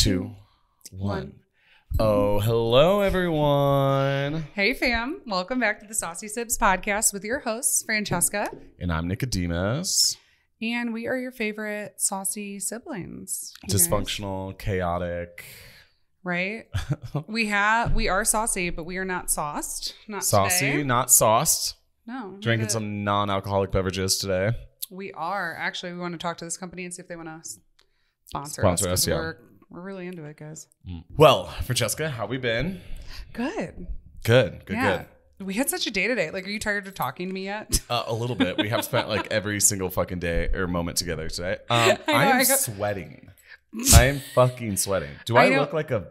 2, 1. Oh, hello, everyone. Hey, fam. Welcome back to the SAUCY SIBZ podcast with your hosts, Francesca. And I'm Nicodemus. And we are your favorite saucy siblings. Dysfunctional, chaotic. Right? we are saucy, but we are not sauced. Not saucy, today. not sauced. No. Drinking some non-alcoholic beverages today. We are. Actually, we want to talk to this company and see if they want to sponsor us. Yeah. We're really into it, guys. Well, Francesca, how we been? Good. Good. We had such a day today. Like, are you tired of talking to me yet? A little bit. We have spent like every single fucking day or moment together today. I am sweating. I am fucking sweating. Do I look like a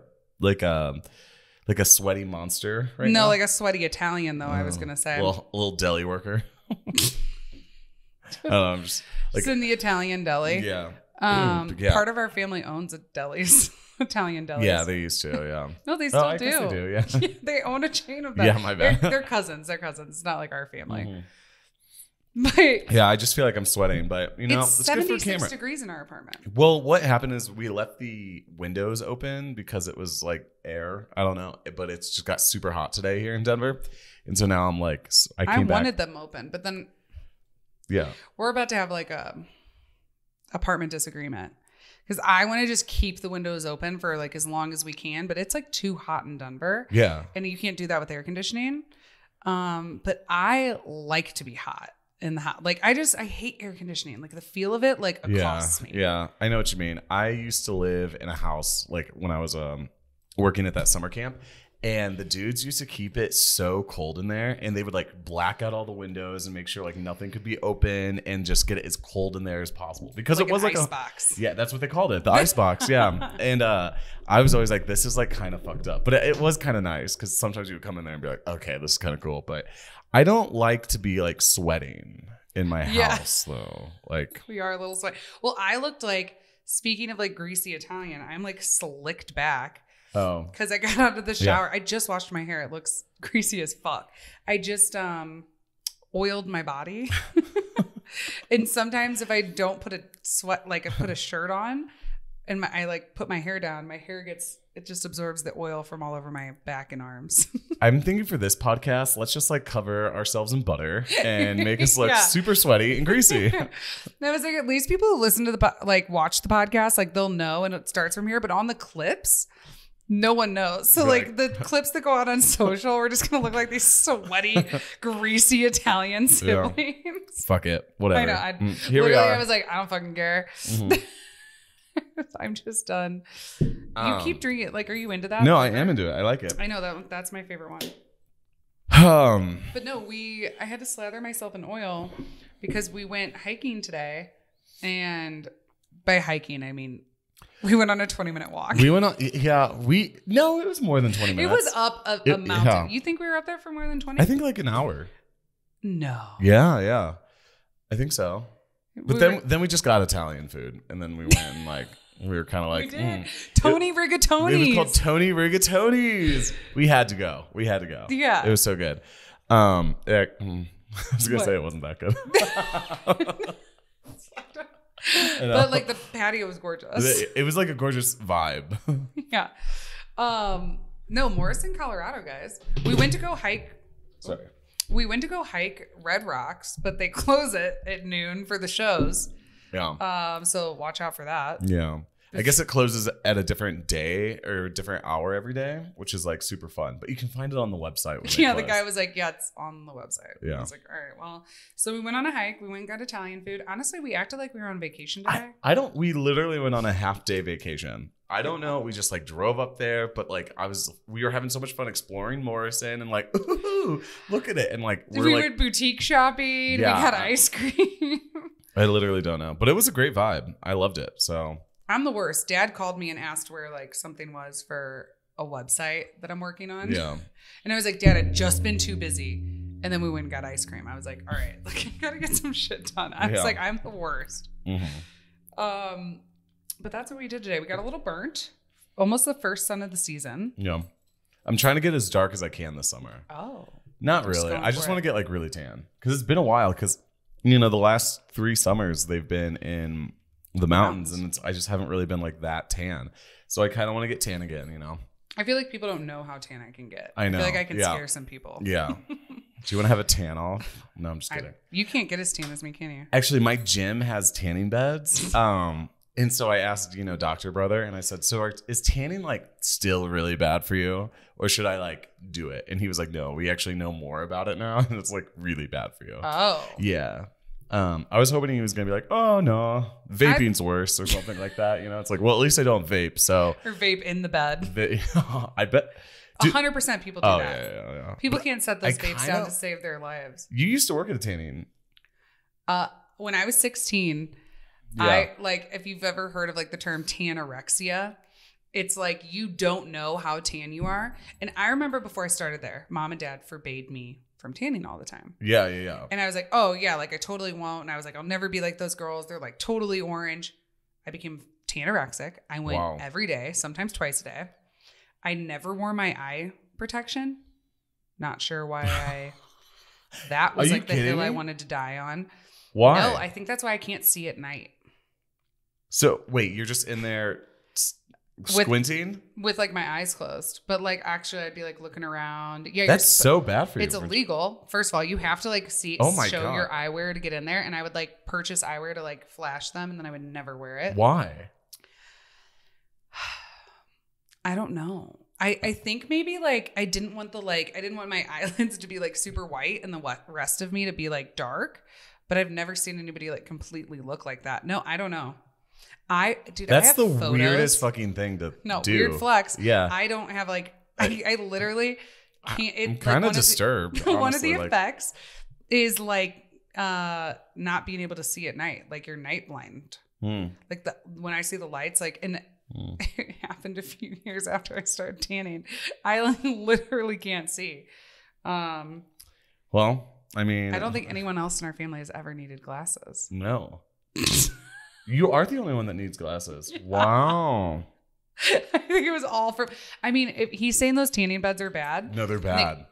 sweaty monster right now? No, like a sweaty Italian, though, I was going to say. A little deli worker. I'm just like, it's in the Italian deli. Yeah. Part of our family owns a deli's. Italian delis. Yeah, they used to. Yeah. No, they still do. I guess they do. Yeah. They own a chain of them. Yeah, my bad. They're cousins. They're cousins. It's not like our family. But yeah, I just feel like I'm sweating. But it's good 76 for camera. degrees in our apartment. Well, what happened is we left the windows open because it was like air. I don't know, but it's just got super hot today here in Denver, and so now I'm like, I wanted them open, but then we're about to have like a apartment disagreement. Because I want to just keep the windows open for like as long as we can, but it's like too hot in Denver. Yeah. And you can't do that with air conditioning. But I like to be hot in the house. Like I hate air conditioning. Like the feel of it like accosts me. Yeah. I know what you mean. I used to live in a house like when I was working at that summer camp. And the dudes used to keep it so cold in there, and they would like black out all the windows and make sure like nothing could be open and just get it as cold in there as possible because like it was like ice box. Yeah, that's what they called it, the ice box. Yeah, and I was always like, this is like kind of fucked up, but it was kind of nice because sometimes you would come in there and be like, okay, this is kind of cool, but I don't like to be like sweating in my house though. Like we are a little sweaty. Well, I looked like, speaking of like greasy Italian, I'm like slicked back. Oh, because I got out of the shower. I just washed my hair. It looks greasy as fuck. I just oiled my body. And sometimes if I don't put I put a shirt on and I like put my hair down, my hair it just absorbs the oil from all over my back and arms. I'm thinking for this podcast, let's just like cover ourselves in butter and make us look super sweaty and greasy. I was like, at least people who listen to watch the podcast, like they'll know, and it starts from here. But on the clips, no one knows. So like the clips that go out on social, we're just going to look like these sweaty, greasy Italian siblings. Yeah. Fuck it. Whatever. I know. Here we are. I was like, I don't fucking care. I'm just done. You keep drinking it. Like, are you into that? No, I am into it. I like it. I know that's my favorite one. But no, I had to slather myself in oil because we went hiking today. And by hiking, I mean, we went on a 20-minute walk. We went on, no, it was more than 20 minutes. It was up a mountain. Yeah. You think we were up there for more than 20? I think like an hour. No. Yeah. I think so. But then we just got Italian food, and then we went and like, we were kind of like, we did. Tony Rigatonis. It was called Tony Rigatonis. We had to go. Yeah. It was so good. I was going to say it wasn't that good. But like the patio was gorgeous. It was like a gorgeous vibe. Yeah. No, Morrison, Colorado, guys. We went to go hike. Sorry. We went to go hike Red Rocks, but they close it at noon for the shows. Yeah. So watch out for that. Yeah. I guess it closes at a different day or a different hour every day, which is like super fun. But you can find it on the website. When the guy was like, yeah, it's on the website. Yeah. I was like, all right, well. So we went on a hike. We went and got Italian food. Honestly, we acted like we were on vacation today. We literally went on a half-day vacation. I don't know. We just like drove up there, but like we were having so much fun exploring Morrison and like, ooh, look at it. And like, we went boutique shopping. Yeah. We had ice cream. I literally don't know, but it was a great vibe. I loved it. So I'm the worst. Dad called me and asked where like something was for a website that I'm working on. Yeah. And I was like, Dad, I'd just been too busy. And then we went and got ice cream. I was like, all right, like I gotta get some shit done. I was like, I'm the worst. Mm-hmm. But that's what we did today. We got a little burnt. Almost the first sun of the season. Yeah. I'm trying to get as dark as I can this summer. Oh. Not really. I just want to get like really tan. Because it's been a while. Because, the last 3 summers they've been in the mountains. And I just haven't really been like that tan. So I kind of want to get tan again, I feel like people don't know how tan I can get. I know. I feel like I can scare some people. Yeah. Do you want to have a tan off? No, I'm just kidding. You can't get as tan as me, can you? Actually, my gym has tanning beds. And so I asked, Dr. Brother, and I said, so is tanning like still really bad for you? Or should I like do it? And he was like, no, we actually know more about it now. And it's like really bad for you. Oh. Yeah. I was hoping he was going to be like, oh no, vaping's worse or something like that. It's like, well, at least I don't vape. So or vape in the bed. I bet. 100% people do that. Yeah. People can't set those vapes down to save their lives. You used to work at a tanning. When I was 16, if you've ever heard of like the term Tanorexia, it's like you don't know how tan you are. And I remember before I started there, mom and dad forbade me from tanning all the time. Yeah. And I was like, oh yeah, like I totally won't. And I was like, I'll never be like those girls. They're like totally orange. I became tanorexic. I went every day, sometimes twice a day. I never wore my eye protection. Not sure why that was like the hill I wanted to die on. Why? No, I think that's why I can't see at night. So wait, you're just in there squinting? With like my eyes closed. But like actually I'd be like looking around. Yeah, that's so bad for you. It's illegal. First of all, you have to like show your eyewear to get in there. And I would like purchase eyewear to like flash them and then I would never wear it. Why? I don't know. I think maybe like I didn't want my eyelids to be like super white and the rest of me to be like dark. But I've never seen anybody like completely look like that. No, I don't know. That's the weirdest fucking thing to do. Weird flex. Yeah. I don't have like, I literally can't. I'm kind of disturbed. One of the effects is like not being able to see at night. Like you're night blind. Like when I see the lights, like, and it happened a few years after I started tanning. I like, literally can't see. Well, I mean, I don't think anyone else in our family has ever needed glasses. No. You are the only one that needs glasses. Wow. I think it was all from, I mean, if he's saying those tanning beds are bad. No, they're bad. Like,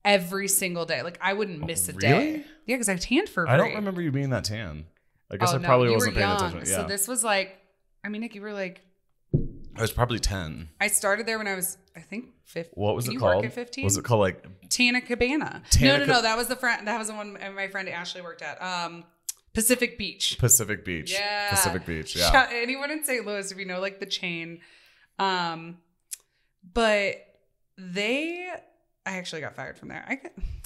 every single day. Like I wouldn't miss a day. Yeah, because I tanned for free. I don't remember you being that tan. I guess I probably wasn't paying attention. Yeah. So this was like, I mean, Nick, you were like, I was probably 10. I started there when I was, I think, 15. What was it called? Work at 15? Was it called like Tana Cabana? No. That was the one my friend Ashley worked at. Pacific Beach. Yeah. Pacific Beach. Yeah. Anyone in St. Louis, if you know like the chain. But I actually got fired from there.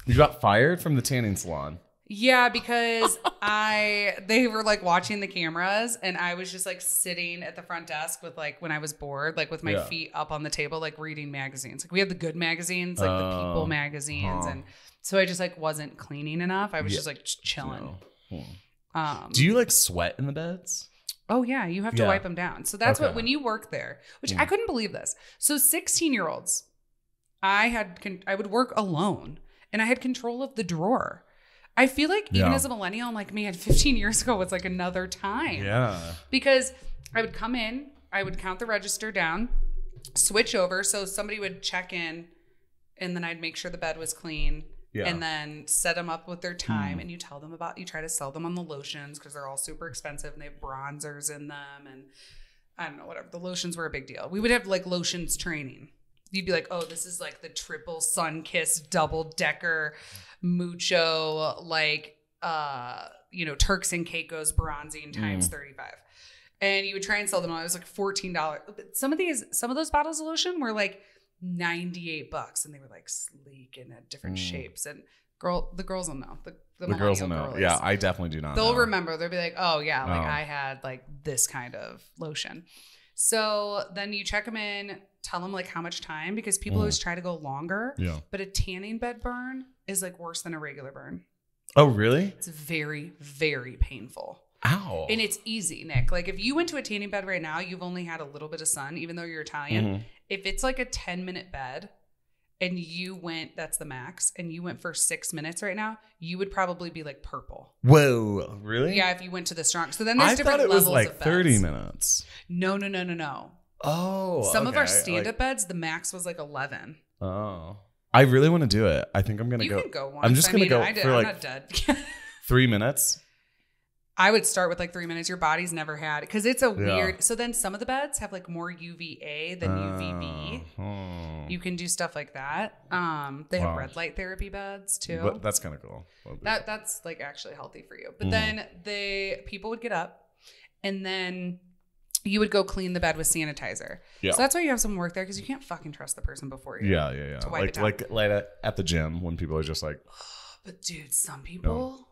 You got fired from the tanning salon? Yeah, because they were like watching the cameras and I was just like sitting at the front desk with like when I was bored, like with my feet up on the table, like reading magazines. Like we had the good magazines, like the People magazines. And so I just like wasn't cleaning enough. I was just like chilling. No. Do you like sweat in the beds? Oh yeah. You have to wipe them down. So that's when you work there, which I couldn't believe this. So 16-year-olds, I would work alone and I had control of the drawer. I feel like even as a millennial, I'm like, man, 15 years ago was like another time. Yeah. Because I would come in, I would count the register down, switch over. So somebody would check in and then I'd make sure the bed was clean and then set them up with their time. And you try to sell them on the lotions because they're all super expensive and they have bronzers in them. And I don't know, whatever. The lotions were a big deal. We would have like lotions training. You'd be like, oh, this is like the triple sun kiss double decker mucho, like, Turks and Caicos bronzing times 35. And you would try and sell them on. It was like $14. But some of those bottles of lotion were like $98 and they were like sleek and had different shapes. And the girls will know. The girls will know. Yeah, I definitely do not know. They'll remember. They'll be like, oh yeah, like I had like this kind of lotion. So then you check them in, tell them like how much time, because people always try to go longer. Yeah. But a tanning bed burn is like worse than a regular burn. Oh, really? It's very, very painful. Ow. And it's easy, Nick. Like if you went to a tanning bed right now, you've only had a little bit of sun, even though you're Italian. If it's like a 10-minute bed and that's the max, and you went for 6 minutes right now, you would probably be like purple. Whoa, really? Yeah, if you went to the strong. So then there's different levels of beds. I thought it was like 30 minutes. No. Oh, some of our stand-up beds, the max was like 11. Oh, I really want to do it. I think I'm gonna go. You can go once. I'm just gonna go for I'm like not dead. 3 minutes. I would start with like 3 minutes. Your body's never had, because it's a weird. So then some of the beds have like more UVA than UVB. You can do stuff like that. They have red light therapy beds too. But that's kind of cool. That's like actually healthy for you. But then people would get up, and then you would go clean the bed with sanitizer. Yeah. So that's why you have someone work there, because you can't fucking trust the person before you. Yeah. To wipe it down. Like at the gym when people are just like. But dude, some people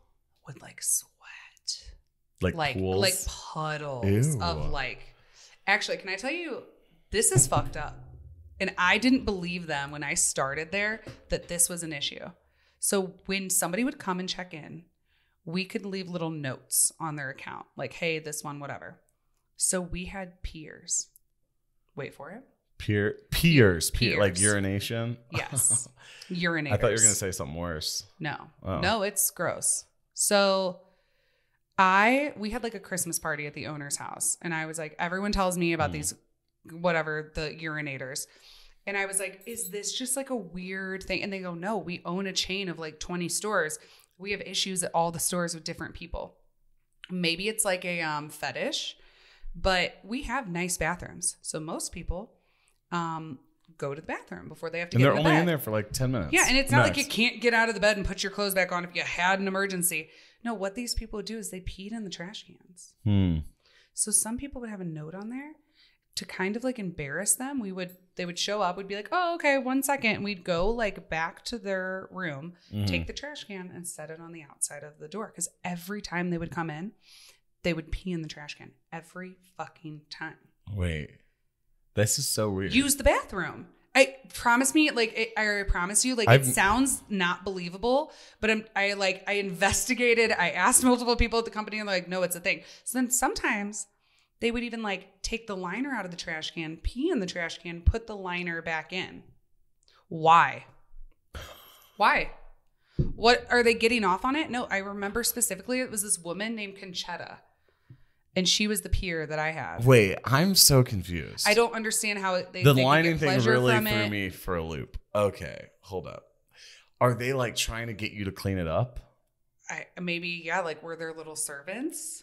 would like sweat. Like pools? Like puddles of like. Actually, can I tell you, this is fucked up. And I didn't believe them when I started there that this was an issue. So when somebody would come and check in, we could leave little notes on their account. Like, hey, this one, whatever. So we had peers. Wait for it. Peers. Like urination? Yes. Urinators. I thought you were going to say something worse. No. No, it's gross. So we had like a Christmas party at the owner's house, and I was like, everyone tells me about these, whatever, the urinators. And I was like, is this just like a weird thing? And they go, no, we own a chain of like 20 stores. We have issues at all the stores with different people. Maybe it's like a fetish, but we have nice bathrooms. So most people go to the bathroom before they have to get in the bed. And they're only in there for like 10 minutes. Yeah, and it's not like you can't get out of the bed and put your clothes back on if you had an emergency. No, what these people would do is they peed in the trash cans. So some people would have a note on there to kind of like embarrass them. They would show up, we'd be like, oh, okay, 1 second. And we'd go like back to their room, take the trash can and set it on the outside of the door. Because every time they would come in, they would pee in the trash can. Every fucking time. Wait, this is so weird. Use the bathroom. I promise you, it sounds not believable, but I investigated. I asked multiple people at the company, and they're like, no, it's a thing. So then sometimes they would even like take the liner out of the trash can, pee in the trash can, put the liner back in. Why? What are they getting off on it? No, I remember specifically it was this woman named Conchetta. And she was the peer that I had. Wait, I'm so confused. I don't understand how the lining thing really threw me for a loop. Okay, hold up. Are they like trying to get you to clean it up? Like we're their little servants.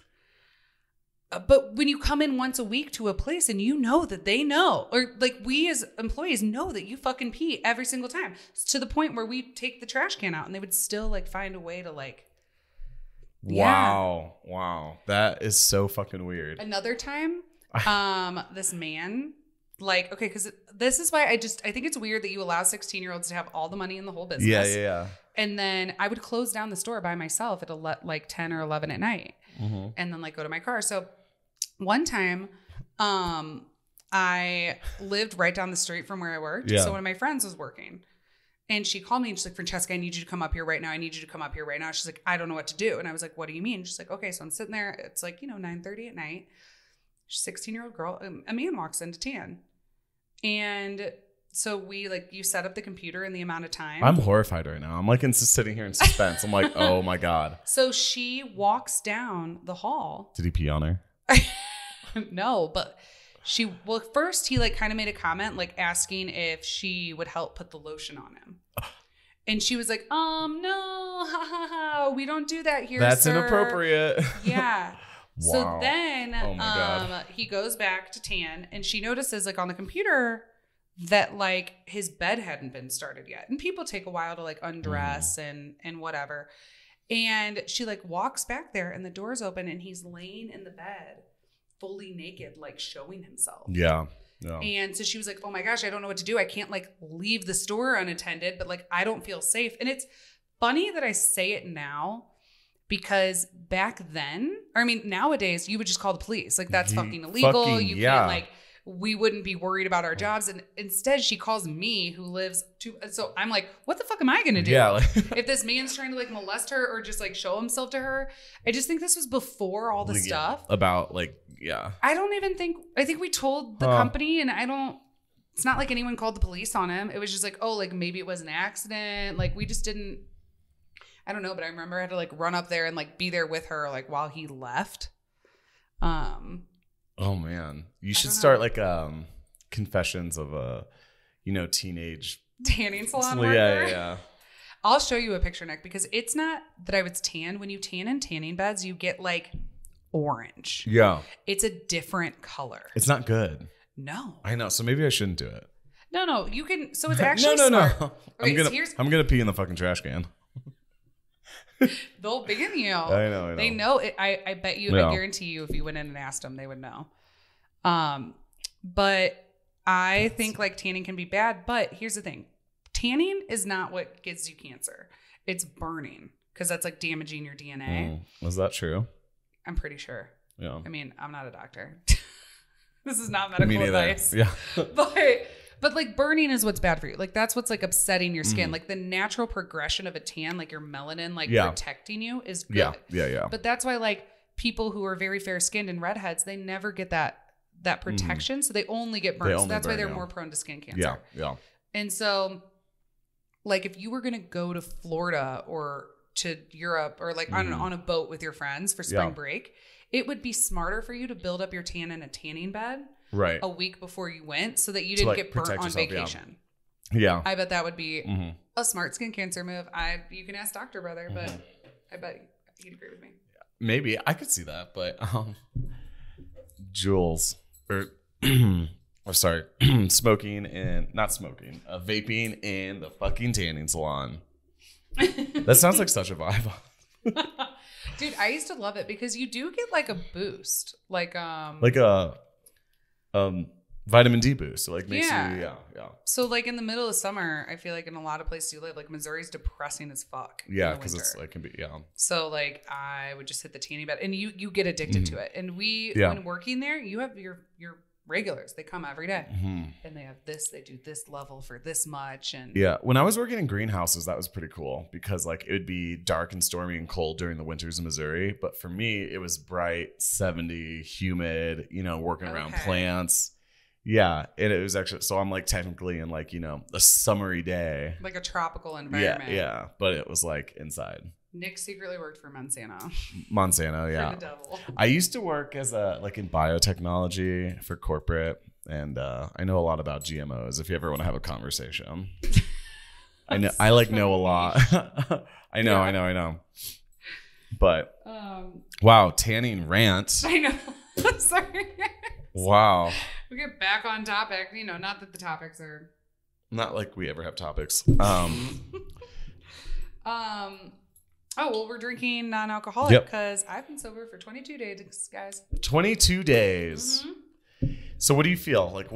But when you come in once a week to a place and you know that they know, or like we as employees know that you fucking pee every single time, it's to the point where we take the trash can out and they would still like find a way to like. Wow. That is so fucking weird. Another time, this man, like, okay, because this is why I think it's weird that you allow 16-year-olds to have all the money in the whole business. Yeah. And then I would close down the store by myself at like 10 or 11 at night, and then like go to my car. So one time, I lived right down the street from where I worked. Yeah. So one of my friends was working. And she called me and she's like, Francesca, I need you to come up here right now. She's like, I don't know what to do. And I was like, what do you mean? She's like, okay, so I'm sitting there. It's like, 9:30 at night. She's a 16-year-old girl. A man walks into tan. And so you set up the computer in the amount of time. I'm horrified right now. I'm like sitting here in suspense. I'm like, oh my God. So she walks down the hall. Did he pee on her? No, but... first he like kind of made a comment like asking if she would help put the lotion on him. And she was like, no, we don't do that here, That's sir. Inappropriate. Yeah. Wow. So then God. He goes back to tan and she notices like on the computer that like his bed hadn't been started yet. And people take a while to like undress and whatever. And she like walks back there and the door's open and he's laying in the bed fully naked, like showing himself. Yeah. And so she was like, oh my gosh, I don't know what to do. I can't like leave the store unattended, but like I don't feel safe. And it's funny that I say it now because back then, nowadays you would just call the police. Like that's fucking illegal. You can't like, we wouldn't be worried about our jobs. And instead she calls me who lives so I'm like, what the fuck am I going to do? Yeah. If this man's trying to like molest her or just like show himself to her. I just think this was before all the stuff. About like, yeah. I think we told the company and it's not like anyone called the police on him. It was just like, oh, like maybe it was an accident. Like we just didn't, I don't know, but I remember I had to like run up there and like be there with her like while he left. Oh man, you should start like confessions of a teenage tanning salon worker. Yeah. I'll show you a picture, Nick, because it's not that I was tan. When you tan in tanning beds, you get like orange. Yeah. It's a different color. It's not good. No. I know. So maybe I shouldn't do it. No. You can. So it's actually no. smart. Okay, I'm gonna pee in the fucking trash can. They'll ban you. I know. They know it. I bet you. Yeah. I guarantee you, if you went in and asked them, they would know. But I think like tanning can be bad. But here's the thing: tanning is not what gives you cancer. It's burning, because that's like damaging your DNA. Was that true? I'm pretty sure. Yeah. I mean, I'm not a doctor. This is not medical advice. Yeah. But like burning is what's bad for you. Like that's what's like upsetting your skin. Like the natural progression of a tan, like your melanin, like protecting you is good. Yeah. But that's why like people who are very fair skinned and redheads, they never get that protection. So they only get burnt. So that's why they're more prone to skin cancer. Yeah. And so like if you were going to go to Florida or to Europe or like on a boat with your friends for spring break, it would be smarter for you to build up your tan in a tanning bed a week before you went, so that you didn't get burnt on vacation. Yeah. I bet that would be a smart skin cancer move. You can ask Dr. Brother, but I bet he'd agree with me. Maybe I could see that, but Jules, or I'm sorry, vaping in the fucking tanning salon. That sounds like such a vibe. Dude, I used to love it because you do get like a boost, like a vitamin D boost. So like makes you So like in the middle of summer, I feel like in a lot of places you live, like Missouri's depressing as fuck. Yeah, because it's like can be So like I would just hit the tanning bed, and you get addicted to it. And when working there, you have your regulars. They come every day, and they have this. They do this level for this much, and when I was working in greenhouses, that was pretty cool because like it would be dark and stormy and cold during the winters in Missouri. But for me, it was bright, 70, humid. Working around plants. Yeah, and it was actually so I'm like technically in like a summery day, like a tropical environment. Yeah, but it was like inside. Nick secretly worked for Monsanto, yeah. For the devil. I used to work as in biotechnology for corporate, and I know a lot about GMOs. If you ever want to have a conversation, I know I know a lot. I know. But wow, tanning rant. I know. Sorry. Wow. We get back on topic. Not that the topics are. Not like we ever have topics. Oh, well, we're drinking non-alcoholic because I've been sober for 22 days, guys. 22 days. So what do you feel? Like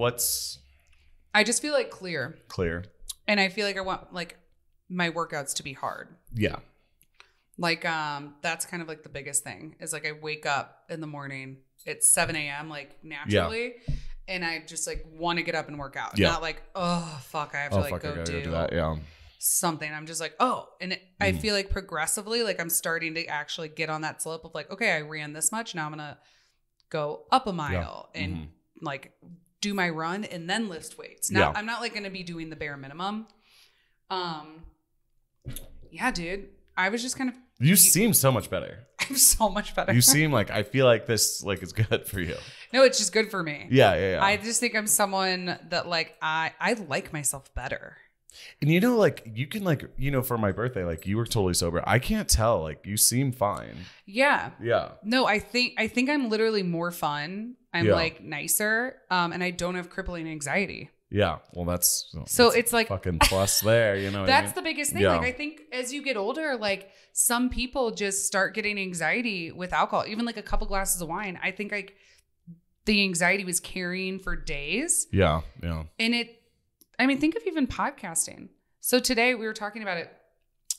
I just feel like clear. Clear. And I feel like I want like my workouts to be hard. Yeah. Like that's kind of like the biggest thing is like I wake up in the morning. It's 7 a.m. like naturally. Yeah. And I just like want to get up and work out. Yeah. Not like, oh, fuck, I have to go do that. Yeah. Something. I'm just like, I feel like progressively, like I'm starting to actually get on that slope of like, okay, I ran this much. Now I'm going to go up a mile and like do my run and then lift weights. Now I'm not like going to be doing the bare minimum. Yeah, dude, I was just kind of, you seem so much better. I'm so much better. You seem like, I feel like this like is good for you. No, it's just good for me. Yeah. I just think I'm someone that like, I like myself better. And like you can like, for my birthday, like you were totally sober. I can't tell. Like you seem fine. Yeah. Yeah. No, I think I'm literally more fun. I'm like nicer. And I don't have crippling anxiety. Yeah. Well, that's it's like fucking plus there, That's the biggest thing. Yeah. Like I think as you get older, like some people just start getting anxiety with alcohol, even like a couple glasses of wine. I think like the anxiety was carrying for days. Yeah. And think of even podcasting. So today we were talking about it.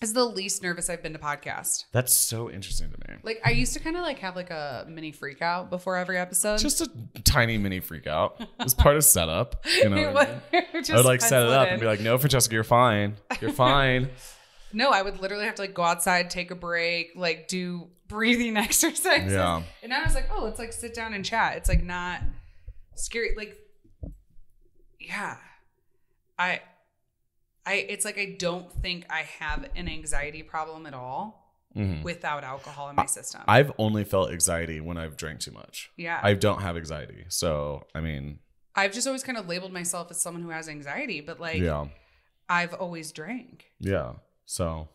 It's the least nervous I've been to podcast. That's so interesting to me. Like I used to kind of like have like a mini freak out before every episode. Just a tiny mini freak out. It's part of setup. I would like set it up and be like, no, Francesca, you're fine. You're fine. No, I would literally have to like go outside, take a break, like do breathing exercises. Yeah. And I was like, oh, let's like sit down and chat. It's like not scary. Like, yeah. It's like I don't think I have an anxiety problem at all without alcohol in my system. I've only felt anxiety when I've drank too much. Yeah. I don't have anxiety. So, I've just always kind of labeled myself as someone who has anxiety, but like I've always drank. Yeah. So,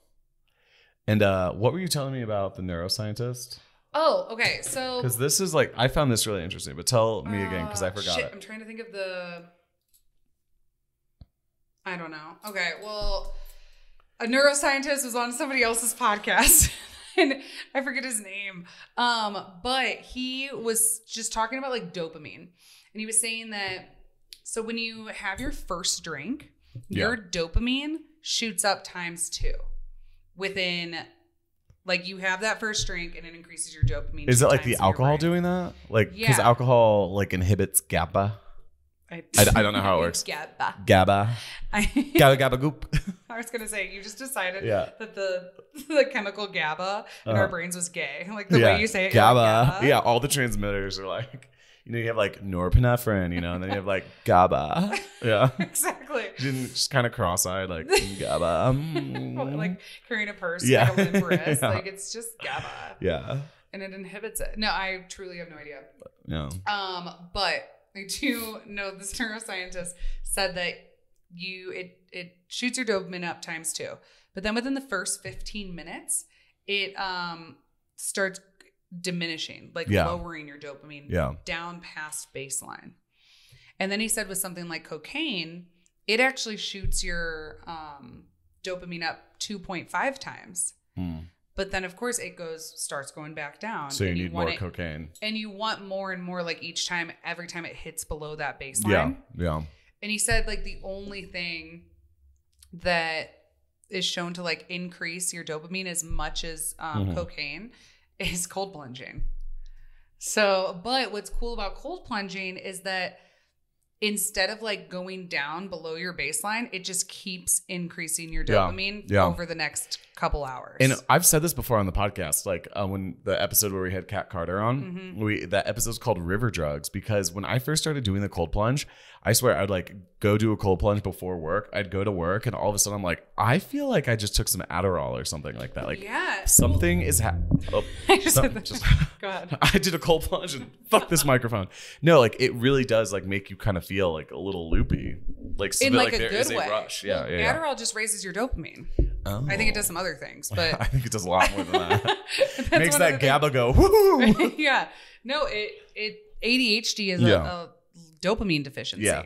and what were you telling me about the neuroscientist? Oh, okay. So because this is like I found this really interesting, but tell me again because I forgot it. I'm trying to think of I don't know. Okay, well, a neuroscientist was on somebody else's podcast and I forget his name. But he was just talking about like dopamine. And he was saying that so when you have your first drink, your dopamine shoots up ×2 within like you have that first drink and it increases your dopamine. Is it like the alcohol doing that? Like because alcohol like inhibits GABA. I don't know how it works. GABA. GABA goop. I was gonna say you just decided that the chemical GABA in our brains was gay. Like the way you say it. GABA. Like GABA. Yeah, all the transmitters are like, you have like norepinephrine, and then you have like GABA. Yeah. Exactly. Just kind of cross-eyed, like GABA. Like carrying a purse, like a limp wrist. Yeah. Like it's just GABA. Yeah. And it inhibits it. No, I truly have no idea. Yeah. But I do know this neuroscientist said that it shoots your dopamine up ×2. But then within the first 15 minutes, it starts diminishing, like lowering your dopamine down past baseline. And then he said with something like cocaine, it actually shoots your dopamine up 2.5 times. But then, of course, it starts going back down. So you need more cocaine. And you want more and more, like every time it hits below that baseline. Yeah. And he said, like, the only thing that is shown to, like, increase your dopamine as much as cocaine is cold plunging. So, but what's cool about cold plunging is that instead of like going down below your baseline, it just keeps increasing your dopamine over the next couple hours. And I've said this before on the podcast, like when the episode where we had Kat Carter on, that episode's called River Drugs, because when I first started doing the cold plunge, I swear I'd like go do a cold plunge before work. I'd go to work and all of a sudden I'm like, I feel like I just took some Adderall or something like that. Like something is go ahead. I did a cold plunge and fuck this microphone. No, like it really does like make you kind of feel like a little loopy. Like so in that, like a there good is way. A rush. Yeah, Adderall just raises your dopamine. Oh. I think it does some other things, but I think it does a lot more than that. Makes that GABA go woo. Yeah. No, it ADHD is a dopamine deficiency. Yeah.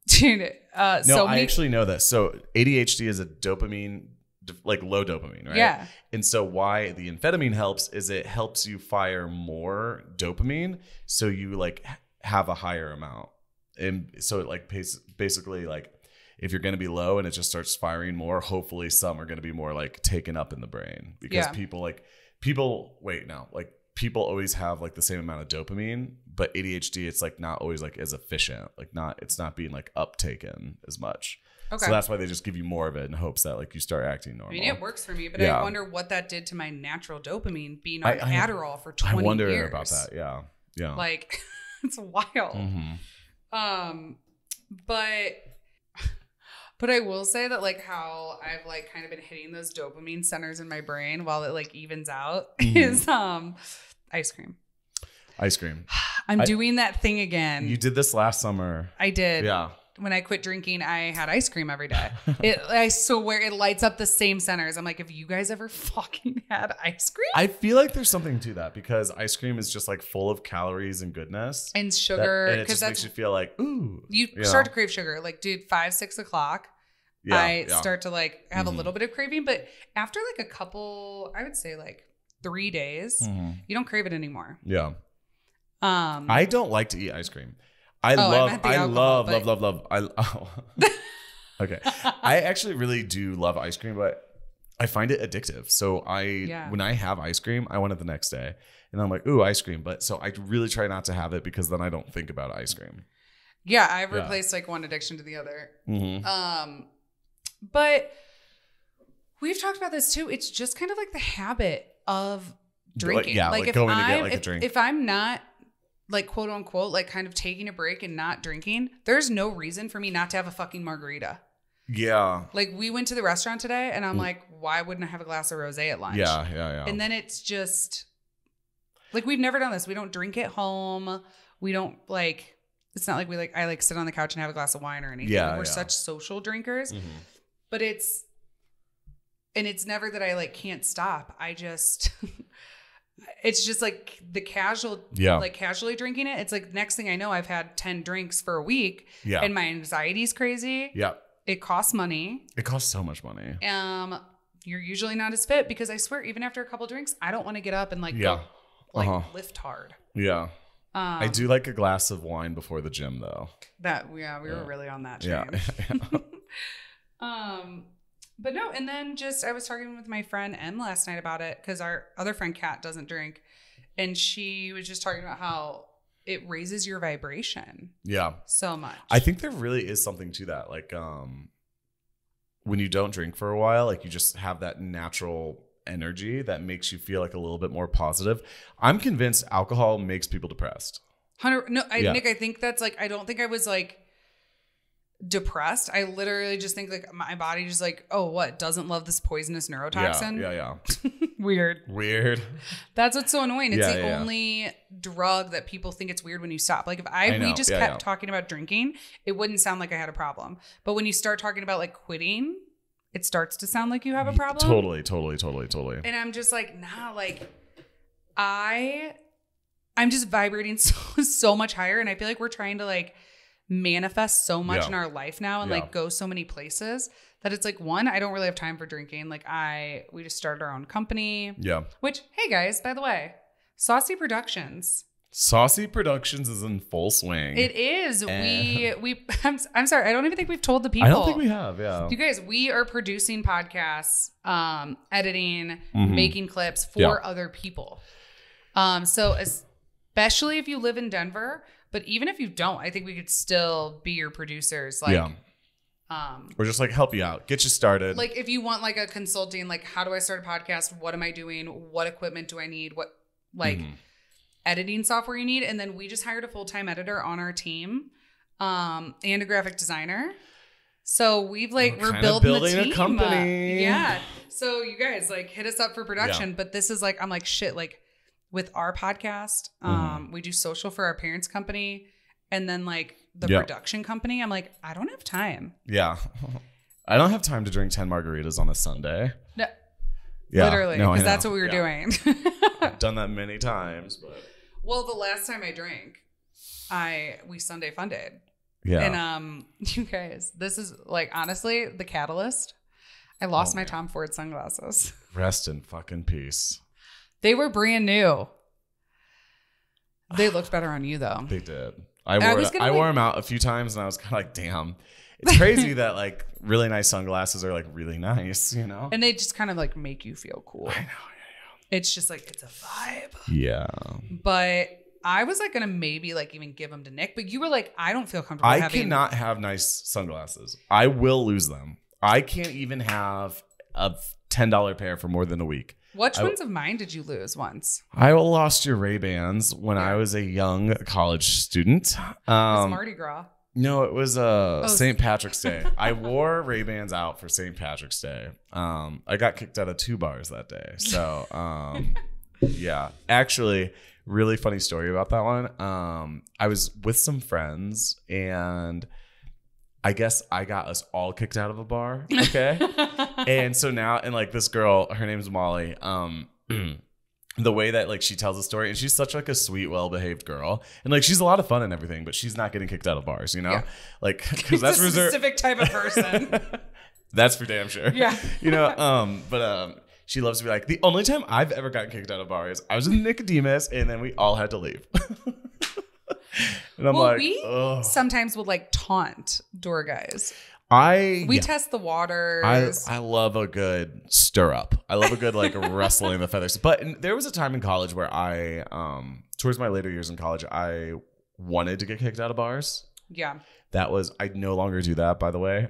Dude, I actually know this. So ADHD is a dopamine, like low dopamine, right? Yeah. And so why the amphetamine helps is it helps you fire more dopamine, so you like have a higher amount. And so it like basically like if you're going to be low and it just starts firing more, hopefully some are going to be more like taken up in the brain, because people always have like the same amount of dopamine, but ADHD, it's like not always like as efficient, like it's not being like uptaken as much. Okay. So that's why they just give you more of it in hopes that like you start acting normal. I mean, it works for me, but I wonder what that did to my natural dopamine being on Adderall for 20 years. I wonder about that. Yeah. Yeah. Like it's wild. But I will say that like how I've like kind of been hitting those dopamine centers in my brain while it like evens out is ice cream. Ice cream. I'm doing that thing again. You did this last summer. I did. Yeah. When I quit drinking, I had ice cream every day. I swear it lights up the same centers. I'm like, have you guys ever fucking had ice cream? I feel like there's something to that, because ice cream is just like full of calories and goodness and sugar. And it just makes you feel like, ooh. You start to crave sugar. Like, dude, 5, 6 o'clock. I start to like have a little bit of craving, but after like a couple, I would say like 3 days, you don't crave it anymore. Yeah. I don't like to eat ice cream. I love. Okay. I actually really do love ice cream, but I find it addictive. So when I have ice cream, I want it the next day, and I'm like, ooh, ice cream. But so I really try not to have it, because then I don't think about ice cream. Yeah. I've replaced like one addiction to the other. But we've talked about this too. It's just kind of like the habit of drinking. Like going to get like a drink. If I'm not like quote unquote, like kind of taking a break and not drinking, there's no reason for me not to have a fucking margarita. Yeah. Like we went to the restaurant today and I'm like, why wouldn't I have a glass of rosé at lunch? Yeah. And then it's just like, we've never done this. We don't drink at home. We don't like, it's not like I like sit on the couch and have a glass of wine or anything. We're such social drinkers, but it's and it's never that I like can't stop. I just, it's just like the casual, like casually drinking it. It's like next thing I know, I've had 10 drinks for a week and my anxiety's crazy. Yeah. It costs money. It costs so much money. You're usually not as fit because I swear, even after a couple drinks, I don't want to get up and like, go, like lift hard. Yeah. I do like a glass of wine before the gym though. We were really on that train. Yeah. But no, and then just I was talking with my friend Em last night about it because our other friend Kat doesn't drink, and she was just talking about how it raises your vibration. Yeah, so much. I think there really is something to that. Like, when you don't drink for a while, like you just have that natural energy that makes you feel like a little bit more positive. I'm convinced alcohol makes people depressed. Nick, I think that's like I don't think I was like depressed. I literally just think like my body just like, oh, what, doesn't love this poisonous neurotoxin? Yeah. Weird. That's what's so annoying. It's the only drug that people think it's weird when you stop. Like if we just kept talking about drinking, it wouldn't sound like I had a problem. But when you start talking about like quitting, it starts to sound like you have a problem. Totally. And I'm just like, nah, like I'm just vibrating so much higher. And I feel like we're trying to like manifest so much in our life now and like go so many places that it's like, one, I don't really have time for drinking. Like we just started our own company. Yeah. Which, hey guys, by the way, Saucy Productions. Saucy Productions is in full swing. It is. I'm sorry. I don't even think we've told the people. I don't think we have. Yeah. You guys, we are producing podcasts, editing, making clips for other people. So especially if you live in Denver, but even if you don't, I think we could still be your producers. Like, or just like help you out, get you started. Like if you want like a consulting, like how do I start a podcast? What am I doing? What equipment do I need? What like editing software you need? And then we just hired a full-time editor on our team, and a graphic designer. So we've like, we're building the team. A company. Yeah. So you guys like hit us up for production, but this is like, I'm like, shit, like with our podcast, we do social for our parents' company, and then like the production company. I'm like, I don't have time. Yeah. I don't have time to drink 10 margaritas on a Sunday. No. Yeah. Literally. Because that's what we were doing. I've done that many times, but. Well, the last time I drank, we Sunday funded. Yeah. And you guys, this is like honestly the catalyst. I lost my Tom Ford sunglasses. Rest in fucking peace. They were brand new. They looked better on you though. They did. I wore them out a few times and I was kind of like, damn. It's crazy that like really nice sunglasses are like really nice, you know? And they just kind of like make you feel cool. I know. It's just like, it's a vibe. Yeah. But I was like going to maybe like even give them to Nick, but you were like, I don't feel comfortable I cannot have nice sunglasses. I will lose them. I can't even have a $10 pair for more than a week. Which ones of mine did you lose once? I lost your Ray-Bans when I was a young college student. It was Mardi Gras. No, it was St. Patrick's Day. I wore Ray-Bans out for St. Patrick's Day. I got kicked out of 2 bars that day. So, yeah. Actually, really funny story about that one. I was with some friends and I guess I got us all kicked out of a bar. Okay. And so now, and like this girl, her name's Molly. The way that like she tells the story, and she's such like a sweet, well-behaved girl, and like she's a lot of fun and everything, but she's not getting kicked out of bars, you know? Yeah. Like, because that's a specific type of person. That's for damn sure. Yeah. You know, but she loves to be like, the only time I've ever gotten kicked out of bars, I was with Nicodemus, and then we all had to leave. And I'm we sometimes would like taunt door guys. We test the waters. I love a good stir up. I love a good like wrestling the feathers. But there was a time in college where I, towards my later years in college, I wanted to get kicked out of bars. Yeah. I no longer do that, by the way.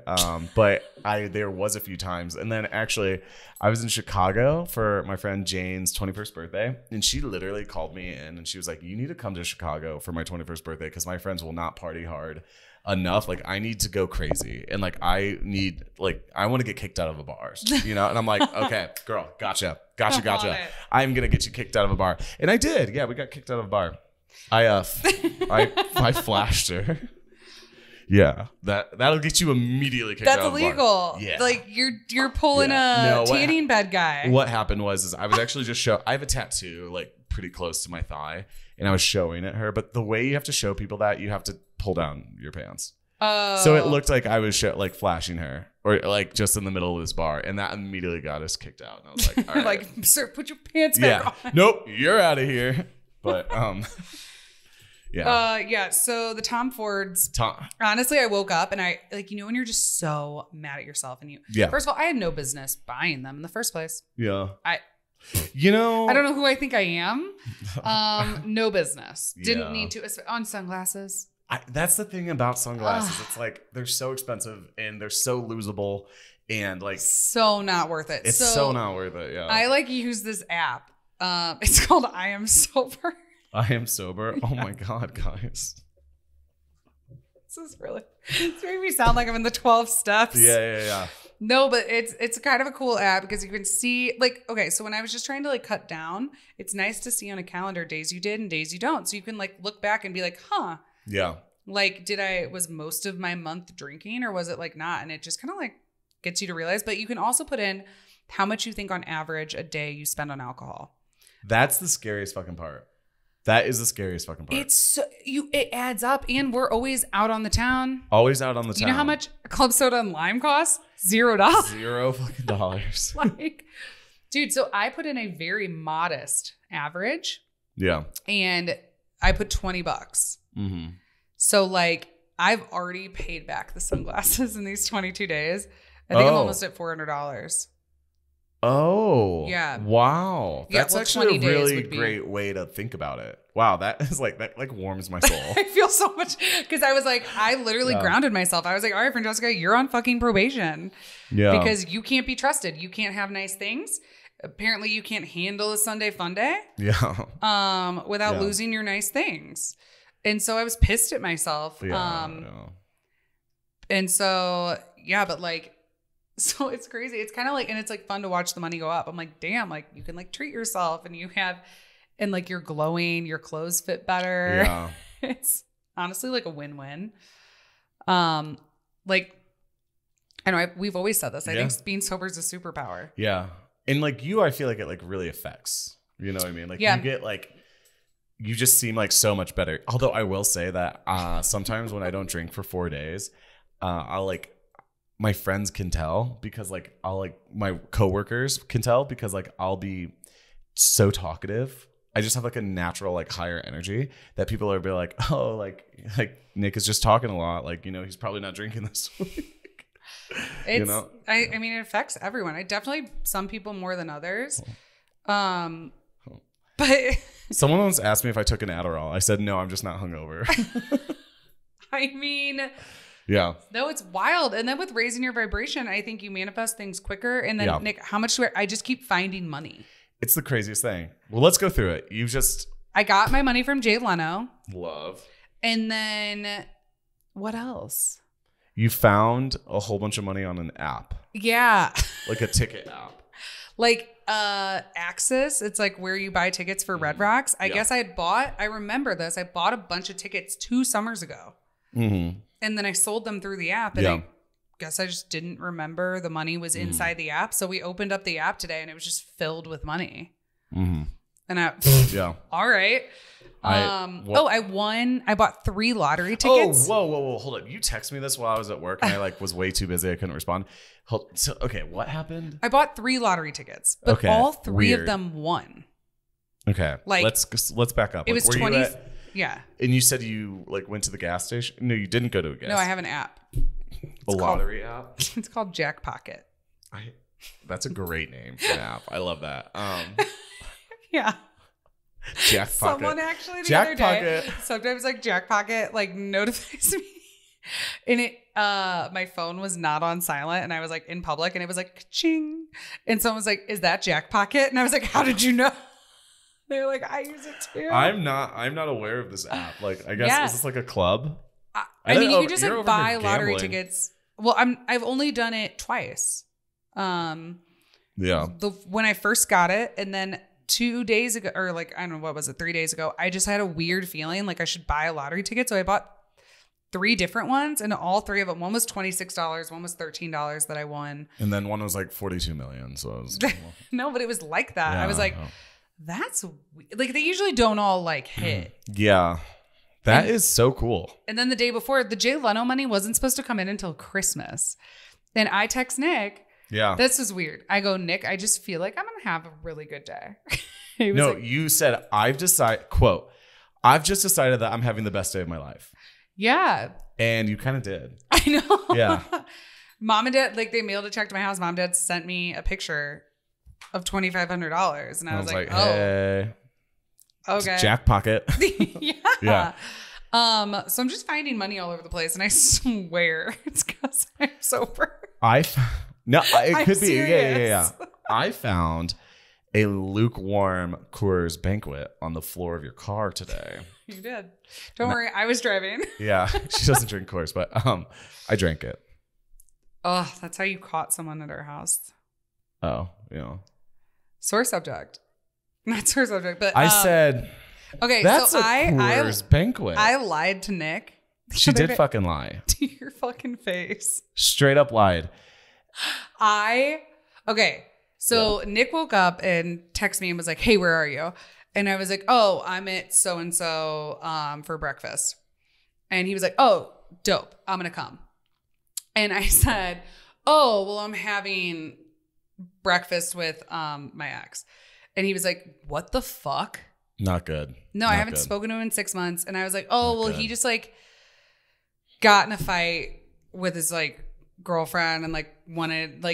But there was a few times. And then actually I was in Chicago for my friend Jane's 21st birthday. And she literally called me in and she was like, you need to come to Chicago for my 21st birthday because my friends will not party hard enough. Like I need to go crazy. And like, I want to get kicked out of a bar, you know? And I'm like, okay, girl, gotcha. I'm going to get you kicked out of a bar. And I did. Yeah, we got kicked out of a bar. I flashed her. Yeah, that'll get you immediately kicked out That's of the illegal. bar. Yeah, Like you're pulling a tanning bed guy. What happened was I was actually just I have a tattoo like pretty close to my thigh, and I was showing it her. But the way you have to show people that, you have to pull down your pants. Oh, so it looked like I was like flashing her, or like just in the middle of this bar, and that immediately got us kicked out. And I was like, all right. like, sir, put your pants back on. Nope, you're out of here. But yeah. So the Tom Fords. Honestly, I woke up and I like, when you're just so mad at yourself and first of all, I had no business buying them in the first place. Yeah. I don't know who I think I am. No business. Didn't need to on sunglasses. That's the thing about sunglasses. It's like they're so expensive and they're so losable and like so not worth it. It's so not worth it. Yeah. I like use this app. It's called I Am Sober. I Am Sober. Oh my God, guys. It's making me sound like I'm in the 12 steps. Yeah. No, but it's kind of a cool app because you can see like, okay, so when I was just trying to like cut down, it's nice to see on a calendar days you did and days you don't. So you can like look back and be like, huh. Yeah. Like, was most of my month drinking or was it like not? And it just kind of like gets you to realize, but you can also put in how much you think on average a day you spend on alcohol. That's the scariest fucking part. That is the scariest fucking part. It adds up, and we're always out on the town. Always out on the town. You know how much club soda and lime costs? $0. $0 fucking dollars. Like, dude, so I put in a very modest average. Yeah. And I put $20. Mm-hmm. So like I've already paid back the sunglasses in these 22 days. I think I'm almost at $400. Oh. Yeah. Wow. Yeah, That's actually a really great way to think about it. Wow, that warms my soul. I feel so much because I was like, I literally grounded myself. I was like, all right, Francesca, you're on fucking probation. Yeah. Because you can't be trusted. You can't have nice things. Apparently you can't handle a Sunday fun day. Yeah. Without losing your nice things. And so I was pissed at myself. And so, but like, so it's crazy. It's kind of like, and it's like fun to watch the money go up. I'm like, damn, like you can like treat yourself and and like you're glowing, your clothes fit better. Yeah. It's honestly like a win-win. Like, I know we've always said this. I think being sober is a superpower. Yeah. And like I feel like it like really affects, you know what I mean? Like you get like, you just seem like so much better. Although I will say that sometimes when I don't drink for 4 days, I'll like, my friends can tell because like my coworkers can tell because like I'll be so talkative. I just have like a natural like higher energy that people are be like, oh, like Nic is just talking a lot. Like, he's probably not drinking this week. I mean, it affects everyone. Some people more than others. But someone once asked me if I took an Adderall. I said, no, I'm just not hungover. I mean, yeah. No, it's wild. And then with raising your vibration, I think you manifest things quicker. And then Nic, how much I just keep finding money. It's the craziest thing. Well, let's go through it. I got my money from Jay Leno. Love. And then what else? You found a whole bunch of money on an app. Yeah. Like a ticket app. Like Exes, it's like where you buy tickets for Red Rocks. I guess I remember this. I bought a bunch of tickets 2 summers ago. Mm-hmm. And then I sold them through the app. And I guess I just didn't remember the money was inside the app. So we opened up the app today and it was just filled with money. Mm-hmm. And all right. I won. I bought 3 lottery tickets. Oh, whoa. Hold up. You texted me this while I was at work and I was way too busy. I couldn't respond. Okay, what happened? I bought 3 lottery tickets, but all 3 of them won. Okay. Like, let's back up. It was 20. Yeah. And you said you went to the gas station? No, you didn't go to a gas station. No, I have an app. A lottery app? It's called Jack Pocket. That's a great name for an app. I love that. Yeah. Jack Pocket. Someone actually the other day, sometimes like Jack Pocket notifies me. And it my phone was not on silent and I was like in public and it was like ka-ching. And someone was like, is that Jack Pocket? And I was like, how did you know? They're like, I use it too. I'm not aware of this app. Like, I guess is this like a club? I mean, you can just buy lottery tickets. Well, I've only done it twice. When I first got it, and then 2 days ago, or I don't know, what was it, 3 days ago, I just had a weird feeling like I should buy a lottery ticket. So I bought 3 different ones, and all 3 of them, one was $26, one was $13 that I won. And then one was like 42 million. So it was, no, but it was like that. Yeah, I was like, that's like, they usually don't all like hit. Yeah. That is so cool. And then the day before, the Jay Leno money wasn't supposed to come in until Christmas. And I text Nick. Yeah. This is weird. I go, Nick, I just feel like I'm going to have a really good day. No, like, you said, I've just decided that I'm having the best day of my life. Yeah. And you kind of did. I know. Yeah. Mom and Dad, like, they mailed a check to my house. Mom and Dad sent me a picture of $2,500. And I was like, oh. Hey. Okay. Jack pocket. Yeah. Yeah. So I'm just finding money all over the place, and I swear it's because I'm sober. It could be. Serious. Yeah. I found a lukewarm Coors Banquet on the floor of your car today. You did. Don't worry, I was driving. Yeah, she doesn't drink Coors, but I drank it. Oh, that's how you caught someone at our house. Oh, Sore subject. Not sore subject, but I said, okay, that's so a Coors Banquet. I lied to Nick. She did fucking lie. To your fucking face. Straight up lied. So Nick woke up and texted me and was like, hey, where are you? And I was like, oh, I'm at so-and-so for breakfast. And he was like, oh, dope. I'm going to come. And I said, oh, well, I'm having breakfast with my ex. And he was like, what the fuck? Not good. No, Not I haven't good. spoken to him in 6 months. And I was like, oh, Not well, good. he just like got in a fight with his like girlfriend and like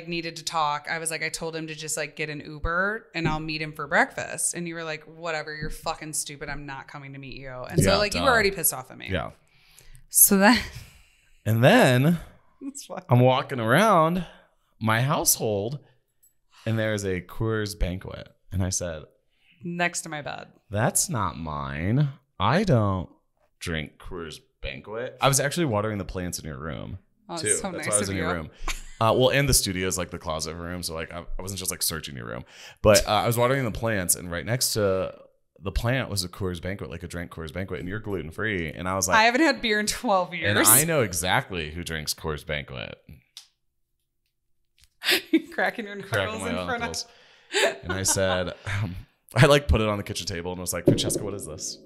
needed to talk. I was like, I told him to just like get an Uber and I'll meet him for breakfast. And you were like, whatever, you're fucking stupid. I'm not coming to meet you. And so like, you were already pissed off at me. Yeah. So then. And then I'm walking around my household and there's a Coors Banquet. And I said, next to my bed. That's not mine. I don't drink Coors Banquet. I was actually watering the plants in your room. Oh, too. So That's nice why I was of in your you. room. Well, and the studio is like the closet room. So like I wasn't just like searching your room. But I was watering the plants and right next to the plant was a Coors Banquet, like a drank Coors Banquet. And you're gluten free. And I was like, I haven't had beer in 12 years. And I know exactly who drinks Coors Banquet. Cracking your knuckles in front of. And I said, I like put it on the kitchen table and was like, Francesca, what is this?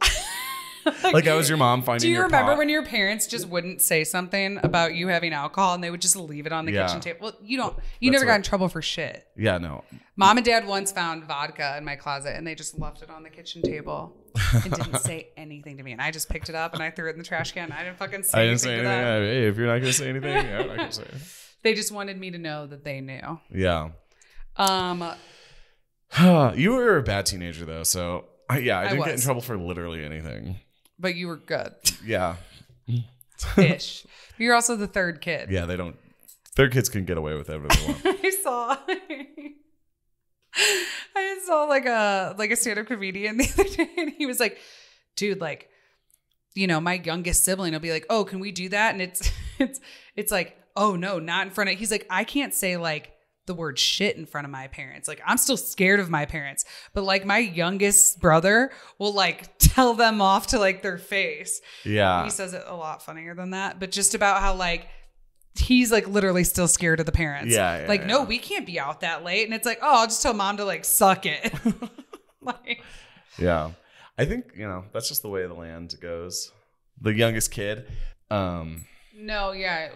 Like I was your mom finding. Do you your remember pot. when your parents just wouldn't say something about you having alcohol and they would just leave it on the kitchen table? Well, you never got in trouble for shit. Yeah, no. Mom and Dad once found vodka in my closet and they just left it on the kitchen table and didn't say anything to me. And I just picked it up and I threw it in the trash can. I didn't fucking say anything to them. Hey, if you're not gonna say anything, I'm not gonna say it. They just wanted me to know that they knew. Yeah. You were a bad teenager though, so I didn't get in trouble for literally anything. But you were good. Yeah. Ish. You're also the third kid. Yeah, third kids can get away with whatever they want. I saw like a stand-up comedian the other day and he was like, dude, like, my youngest sibling will be like, oh, can we do that? And it's like, oh no, not in front of, he's like, I can't say like the word shit in front of my parents. Like I'm still scared of my parents, but like my youngest brother will like tell them off to like their face. Yeah. He says it a lot funnier than that, but just about how like he's like literally still scared of the parents. Yeah. Like, no, we can't be out that late. And it's like, oh, I'll just tell mom to like suck it. Like, yeah. I think, that's just the way the land goes. The youngest kid. No, yeah.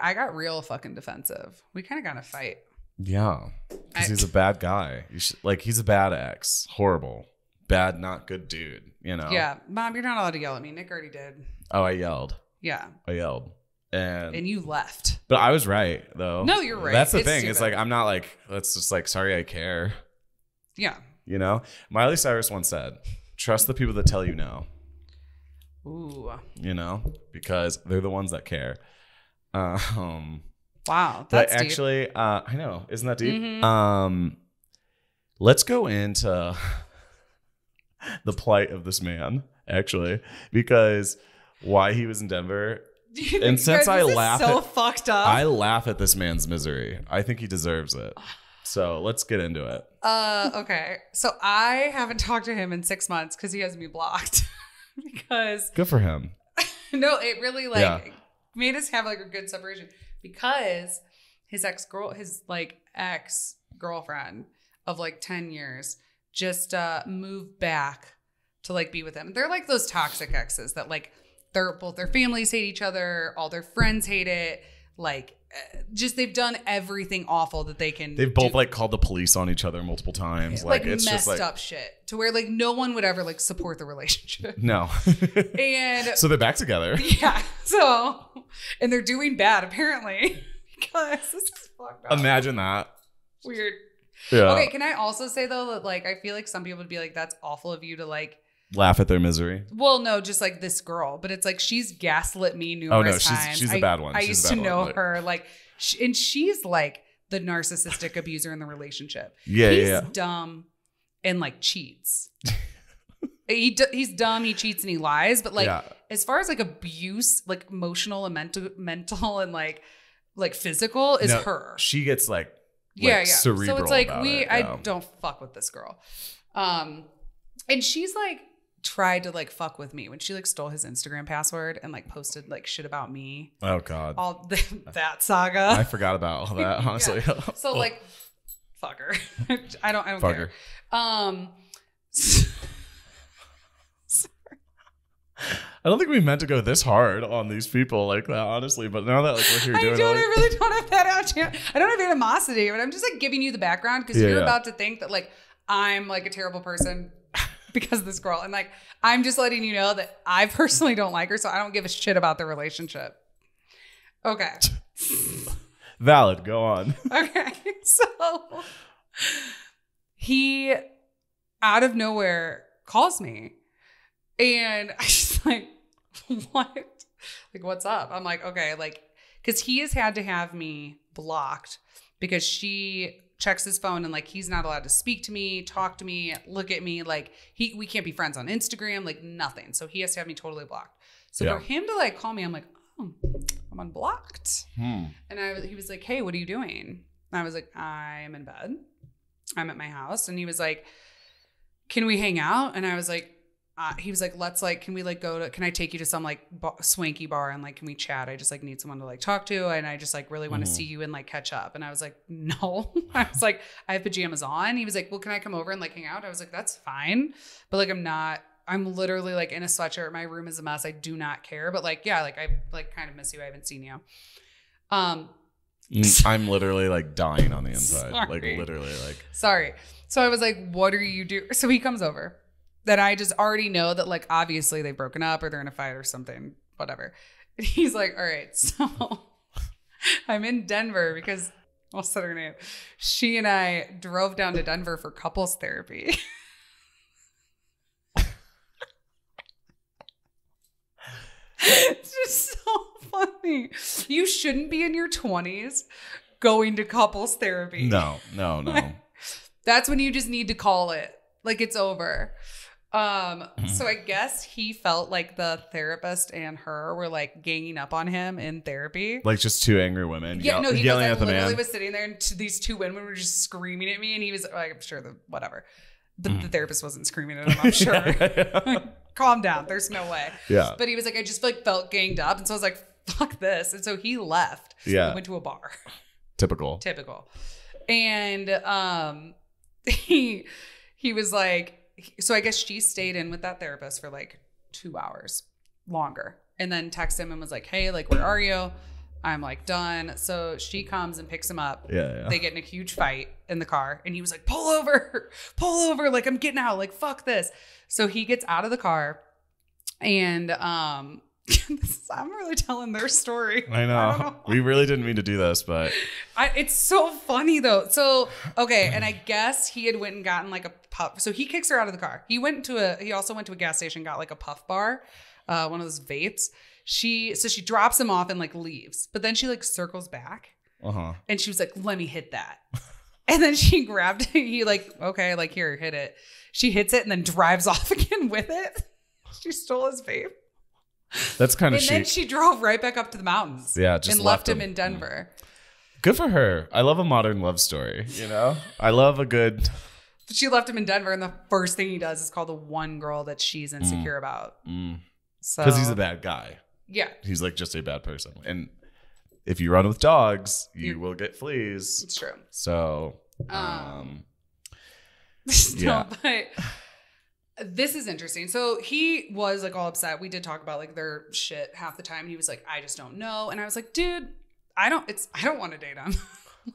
I got real fucking defensive. We kind of got in a fight. Yeah, because he's a bad guy. He's a bad ex. Horrible. Bad, not good dude, Yeah. Mom, you're not allowed to yell at me. Nick already did. Oh, I yelled. Yeah. I yelled. And you left. But I was right, though. No, you're right. That's the thing. Stupid. It's like, I'm not like, that's just like, sorry, I care. Yeah. Miley Cyrus once said, trust the people that tell you no. Ooh. Because they're the ones that care. Wow, that's deep. Actually, I know, isn't that deep? Mm-hmm. Let's go into the plight of this man, actually, because why he was in Denver. And since I laugh, fucked up. I laugh at this man's misery. I think he deserves it. So let's get into it. Okay. So I haven't talked to him in 6 months because he has me blocked. Because good for him. No, it really like made us have like a good separation because his ex-girlfriend of like 10 years just moved back to like be with him. They're like those toxic exes that like both their families hate each other, all their friends hate it. Like just they've done everything awful that they can. They've both like called the police on each other multiple times. Like it's messed just like up shit to where like no one would ever like support the relationship. No. And so they're back together. Yeah. So and they're doing bad apparently because this is fucked up. Imagine that. Weird. Yeah. Okay. Can I also say though that like I feel like some people would be like that's awful of you to like laugh at their misery. Well, no, just like this girl, but it's like she's gaslit me numerous times. She's a bad one. I used to know her like, and she's like the narcissistic abuser in the relationship. He's dumb and like cheats. He's dumb. He cheats and he lies. But like, as far as like abuse, like emotional and mental and like physical is her. She gets like cerebral. So it's like I don't fuck with this girl. And she's like tried to like fuck with me when she like stole his Instagram password and like posted like shit about me. Oh God. All that saga. I forgot about all that, honestly. So like fuck her. I don't fuck care. Her. I don't think we meant to go this hard on these people like that, honestly. But now that like what you're doing, I really don't have that out. I don't have animosity, but I'm just like giving you the background because you're about to think that like I'm like a terrible person because of this girl. And like, I'm just letting you know that I personally don't like her. So I don't give a shit about the relationship. Okay. Valid. Go on. Okay. So he out of nowhere calls me and I just like, what? Like, what's up? I'm like, okay. Like, cause he has had to have me blocked because she checks his phone and like he's not allowed to speak to me, talk to me, look at me. Like we can't be friends on Instagram, like nothing. So he has to have me totally blocked. So for him to like call me, I'm like, oh, I'm unblocked. And he was like, hey, what are you doing? And I was like, I'm in bed. I'm at my house. And he was like, can we hang out? And I was like, he was like, can I take you to some like swanky bar and like, can we chat? I just like need someone to like talk to. And I just like really want to see you and like catch up. And I was like, no, I was like, I have pajamas on. He was like, well, can I come over and like hang out? I was like, that's fine. But like, I'm literally like in a sweatshirt. My room is a mess. I do not care. But like, yeah, like I like kind of miss you. I haven't seen you. I'm literally like dying on the inside. Sorry. Like literally like. Sorry. So I was like, what are you doing? So he comes over. That I just already know that like obviously they've broken up or they're in a fight or something, whatever. And he's like, all right, so I'm in Denver because what's her name? She and I drove down to Denver for couples therapy. It's just so funny. You shouldn't be in your 20s going to couples therapy. No. That's when you just need to call it. Like it's over. So I guess he felt like the therapist and her were like ganging up on him in therapy. Like just two angry women he yelling at the man. Literally was sitting there and these two women were just screaming at me and he was like, I'm sure whatever. The therapist wasn't screaming at him, I'm sure. Calm down. There's no way. Yeah. But he was like, I just like felt ganged up. And so I was like, fuck this. And so he left. Yeah. He went to a bar. Typical. And he was like, so I guess she stayed in with that therapist for like 2 hours longer and then texted him and was like, hey, like, where are you? I'm like done. So she comes and picks him up. Yeah. They get in a huge fight in the car and he was like, pull over. Like, I'm getting out. Like, fuck this. So he gets out of the car and, I'm really telling their story. I know. We really didn't mean to do this, but it's so funny though. So, okay. And I guess he had went and gotten like a puff. So he kicks her out of the car. He also went to a gas station, got like a puff bar, one of those vapes. She drops him off and like leaves, but then she like circles back and she was like, let me hit that. And then she grabbed it. He like, okay, like here, hit it. She hits it and then drives off again with it. She stole his vape. That's kind of chic. And then she drove right back up to the mountains. Yeah, just and left him in Denver. Good for her. I love a modern love story, you know? I love a good... She left him in Denver, and the first thing he does is call the one girl that she's insecure about. Because he's a bad guy. Yeah. He's like just a bad person. And if you run with dogs, you will get fleas. It's true. So, no, but this is interesting. So he was like all upset. We did talk about like their shit half the time. He was like, I just don't know. And I was like, dude, I don't want to date him.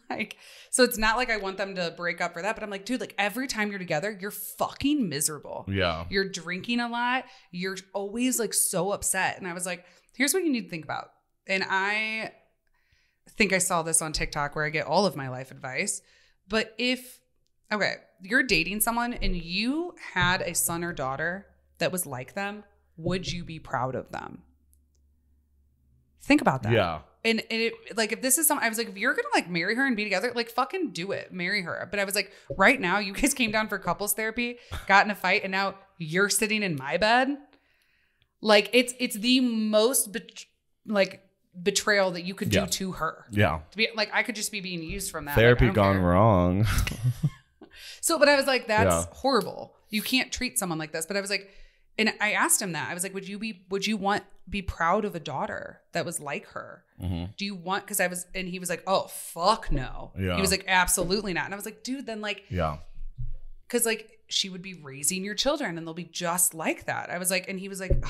Like, so it's not like I want them to break up for that, but I'm like, dude, like every time you're together, you're fucking miserable. Yeah. You're drinking a lot. You're always like so upset. And I was like, here's what you need to think about. And I think I saw this on TikTok where I get all of my life advice. But okay, you're dating someone and you had a son or daughter that was like them, would you be proud of them? Think about that. Yeah. And like, if this is I was like, if you're going to like marry her and be together, like fucking do it, marry her. But I was like, right now you guys came down for couples therapy, got in a fight, and now you're sitting in my bed. Like it's the most betrayal that you could do to her. Yeah. To be like, I could just be being used from that. Therapy like, gone wrong. So, but I was like, that's horrible. You can't treat someone like this. But I was like, and I asked him that. I was like, would you be proud of a daughter that was like her? Mm-hmm. Do you want, and he was like, oh, fuck no. Yeah. He was like, absolutely not. And I was like, dude, then like, yeah. Cause like she would be raising your children and they'll be just like that. I was like, and he was like,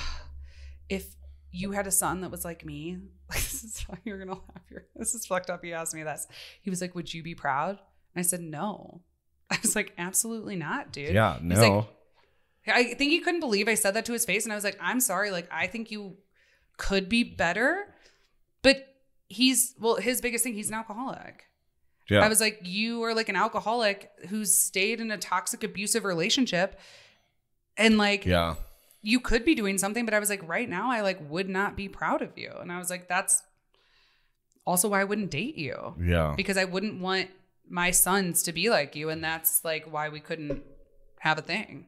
if you had a son that was like me, like, this is why you're going to laugh here. This is fucked up. He asked me this. He was like, would you be proud? And I said, no. I was like, absolutely not, dude. Yeah, no. Like, I think he couldn't believe I said that to his face. And I was like, I'm sorry. Like, I think you could be better. But his biggest thing, he's an alcoholic. Yeah. I was like, you are like an alcoholic who's stayed in a toxic, abusive relationship. And like, yeah, you could be doing something. But I was like, right now, I like would not be proud of you. And I was like, that's also why I wouldn't date you. Yeah. Because I wouldn't want my sons to be like you. And that's like why we couldn't have a thing.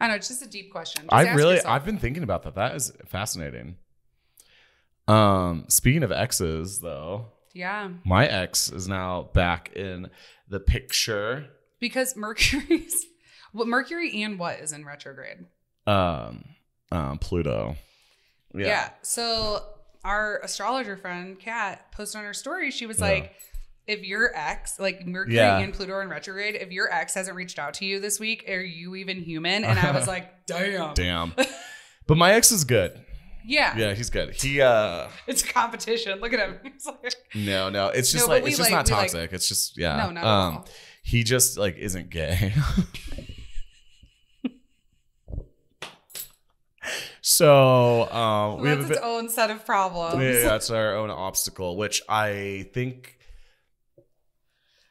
I know, it's just a deep question. I've been thinking about that. That is fascinating. Speaking of exes, though. Yeah. My ex is now back in the picture. Because Mercury and what is in retrograde? Pluto. Yeah. So our astrologer friend, Kat, posted on her story, she was like, if your ex, like Mercury and Pluto are in retrograde, if your ex hasn't reached out to you this week, are you even human? And I was like, damn. Damn. But my ex is good. Yeah. Yeah, he's good. He It's a competition. Look at him. He's like, no. It's just it's just not toxic. It's just no, not at all. He just like isn't gay. So we have its own set of problems. Yeah, that's our own obstacle, which I think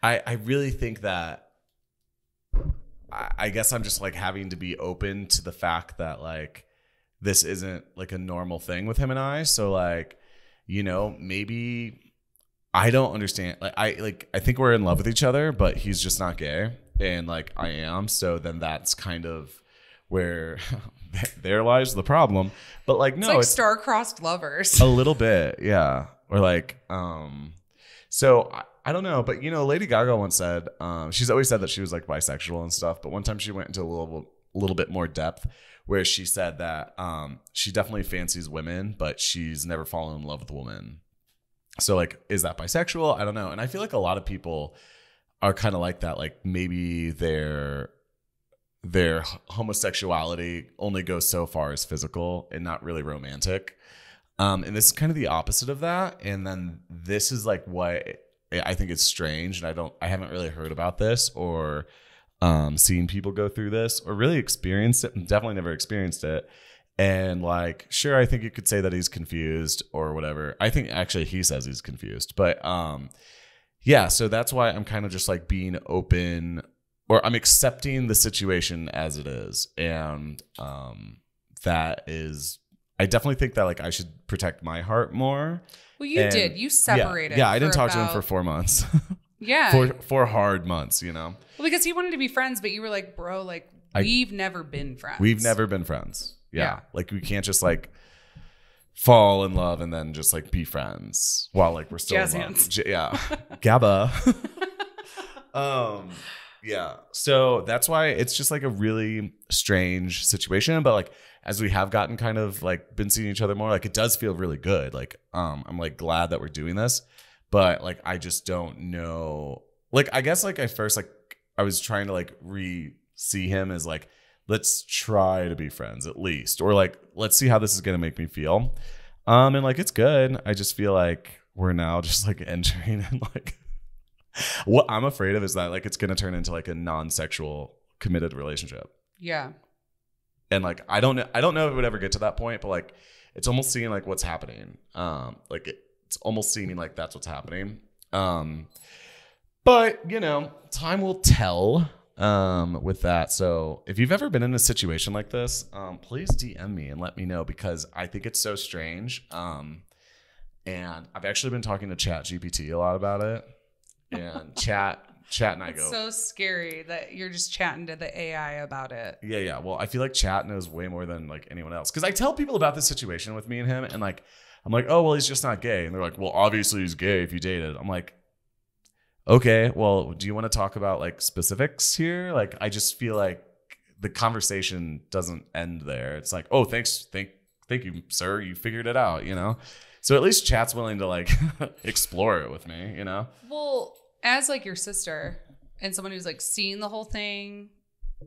I really think that I guess I'm just like having to be open to the fact that like this isn't like a normal thing with him and I. So like, you know, maybe I don't understand. Like I think we're in love with each other, but he's just not gay and like I am. So then that's kind of where there lies the problem. But like, no, it's star-crossed lovers. A little bit. Yeah. Or like, so I don't know, but you know, Lady Gaga once said, she's always said that she was like bisexual and stuff. But one time she went into a little bit more depth where she said that she definitely fancies women, but she's never fallen in love with a woman. So like, is that bisexual? I don't know. And I feel like a lot of people are kind of like that. Like maybe their homosexuality only goes so far as physical and not really romantic. And this is kind of the opposite of that. And then this is like what I think it's strange. And I haven't really heard about this or seen people go through this or really experienced it. Definitely never experienced it. And like, sure, I think you could say that he's confused or whatever. I think actually he says he's confused, but yeah. So that's why I'm kind of just like being open, or I'm accepting the situation as it is. And that is, I definitely think that like I should protect my heart more. Well, you did. You separated. Yeah, I didn't talk to him for 4 months. Yeah. Four hard months, you know? Well, because he wanted to be friends, but you were like, bro, like we've never been friends. We've never been friends. Yeah. Like we can't just like fall in love and then just like be friends while like we're still jazz in love. Hands. Yeah. GABA. Yeah. So that's why it's just like a really strange situation. But like as we have gotten kind of like been seeing each other more, like it does feel really good. Like I'm like glad that we're doing this. But like I just don't know. Like I guess like at first like I was trying to like see him as like, let's try to be friends at least. Or like let's see how this is gonna make me feel. And like it's good. I just feel like we're now just like entering in like what I'm afraid of is that like it's gonna turn into like a non-sexual committed relationship. Yeah. And like I don't know if it would ever get to that point, but like it's almost seeming like what's happening. Like it's almost seeming like that's what's happening. But you know, time will tell with that. So if you've ever been in a situation like this, please DM me and let me know because I think it's so strange. And I've actually been talking to ChatGPT a lot about it. And chat and I go. It's so scary that you're just chatting to the AI about it. Yeah. Well, I feel like chat knows way more than like anyone else. Because I tell people about this situation with me and him, and like I'm like, oh well, he's just not gay, and they're like, well, obviously he's gay if you dated. I'm like, okay, well, do you want to talk about like specifics here? Like, I just feel like the conversation doesn't end there. It's like, oh, thank you, sir, you figured it out, you know. So at least chat's willing to like explore it with me, you know. Well, as like your sister and someone who's like seen the whole thing,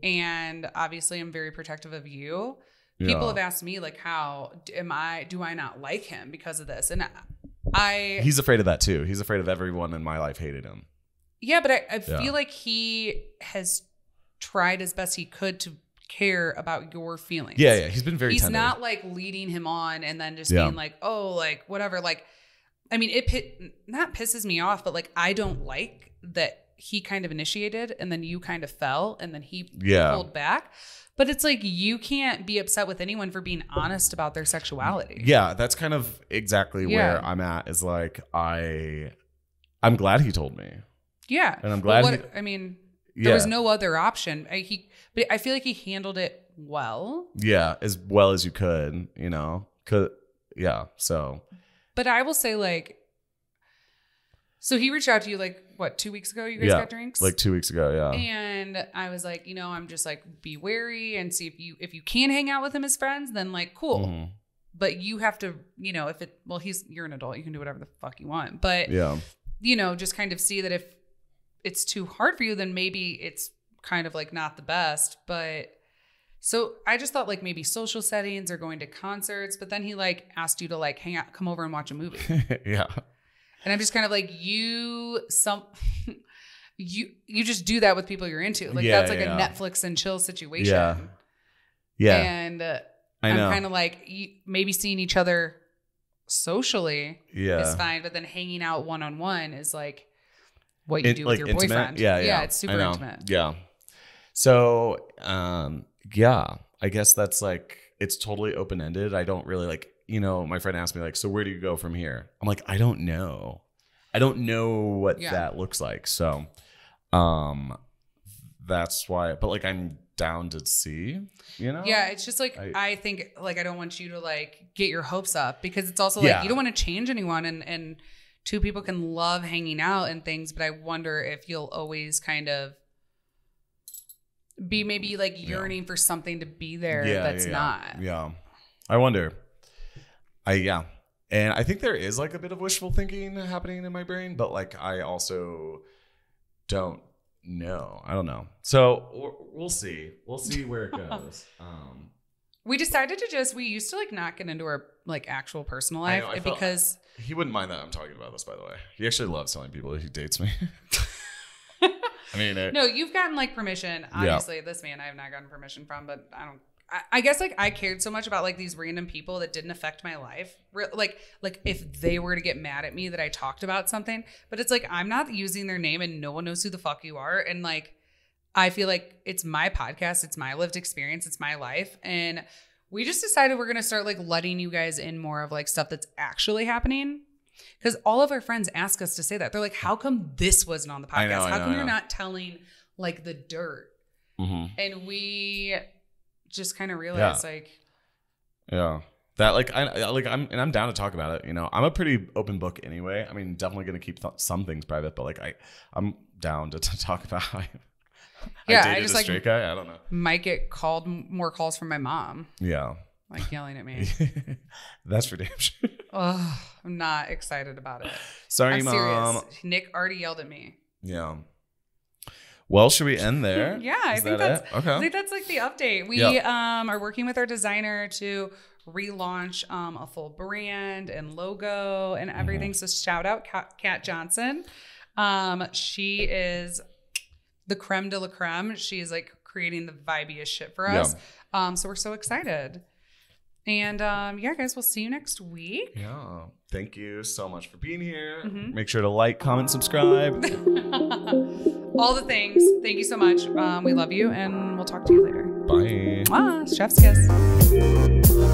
and obviously I'm very protective of you. People have asked me like, how do I not like him because of this? And he's afraid of that too. He's afraid of everyone in my life hated him. Yeah, but I feel like he has tried as best he could to care about your feelings. Yeah. He's been very He's tender. not like leading him on and then just being like, oh, like whatever. Like, I mean, it not pisses me off, but like, I don't like that he kind of initiated and then you kind of fell and then he pulled back. But it's like, you can't be upset with anyone for being honest about their sexuality. Yeah, that's kind of exactly where I'm at is like, I'm glad he told me. Yeah. And I'm glad there was no other option. But I feel like he handled it well. Yeah, as well as you could, you know. So. But I will say, like, so he reached out to you, like, what, 2 weeks ago? You guys got drinks? Like 2 weeks ago, yeah. And I was like, you know, I'm just like, be wary and see if you can hang out with him as friends, then like, cool. Mm-hmm. But you have to, you know, you're an adult, you can do whatever the fuck you want. But, you know, just kind of see that if it's too hard for you, then maybe it's kind of like not the best. But so I just thought like maybe social settings or going to concerts, but then he like asked you to like hang out, come over and watch a movie. Yeah. And I'm just kind of like, you just do that with people you're into. Like that's like a Netflix and chill situation. Yeah. Yeah. And I'm kind of like, maybe seeing each other socially is fine, but then hanging out one-on-one is like what you do with your intimate boyfriend. Yeah, it's super intimate. Yeah. So, I guess that's like, it's totally open-ended. I don't really like, you know, my friend asked me like, so where do you go from here? I'm like, I don't know what that looks like. So, that's why, but like, I'm down to see, you know? Yeah. It's just like, I think like, I don't want you to like get your hopes up because it's also like, you don't want to change anyone and two people can love hanging out and things, but I wonder if you'll always kind of be maybe like yearning for something to be there that's not. Yeah. I wonder. And I think there is like a bit of wishful thinking happening in my brain, but like I also don't know. I don't know. So we'll see. We'll see where it goes. We decided we used to like not get into our like actual personal life because he wouldn't mind that I'm talking about this, by the way. He actually loves telling people he dates me. I mean, no, you've gotten like permission. Obviously, this man I have not gotten permission from, but I guess like I cared so much about like these random people that didn't affect my life. Like if they were to get mad at me that I talked about something, but it's like I'm not using their name and no one knows who the fuck you are. And like I feel like it's my podcast, it's my lived experience, it's my life, and we just decided we're gonna start like letting you guys in more of like stuff that's actually happening. Because all of our friends ask us to say that. They're like, how come this wasn't on the podcast? How come you're not telling like the dirt? Mm-hmm. And we just kind of realized that I'm down to talk about it. You know, I'm a pretty open book anyway. I mean, definitely going to keep some things private, but like I'm down to talk about Yeah, I dated I just a straight guy. I don't know. might get more calls from my mom, Yeah. like yelling at me. That's for damn sure. Ugh, I'm not excited about it. Sorry, I'm Mom. serious. Nick already yelled at me. Yeah. Well, should we end there? Yeah, I think that's it? Okay. I think that's like the update. We are working with our designer to relaunch a full brand and logo and everything. So shout out Kat Johnson. She is the creme de la creme. She's like creating the vibiest shit for us. So we're so excited. And yeah, guys, we'll see you next week. Yeah. Thank you so much for being here. Make sure to like, comment, subscribe. All the things. Thank you so much. We love you, and we'll talk to you later. Bye. Chef's kiss.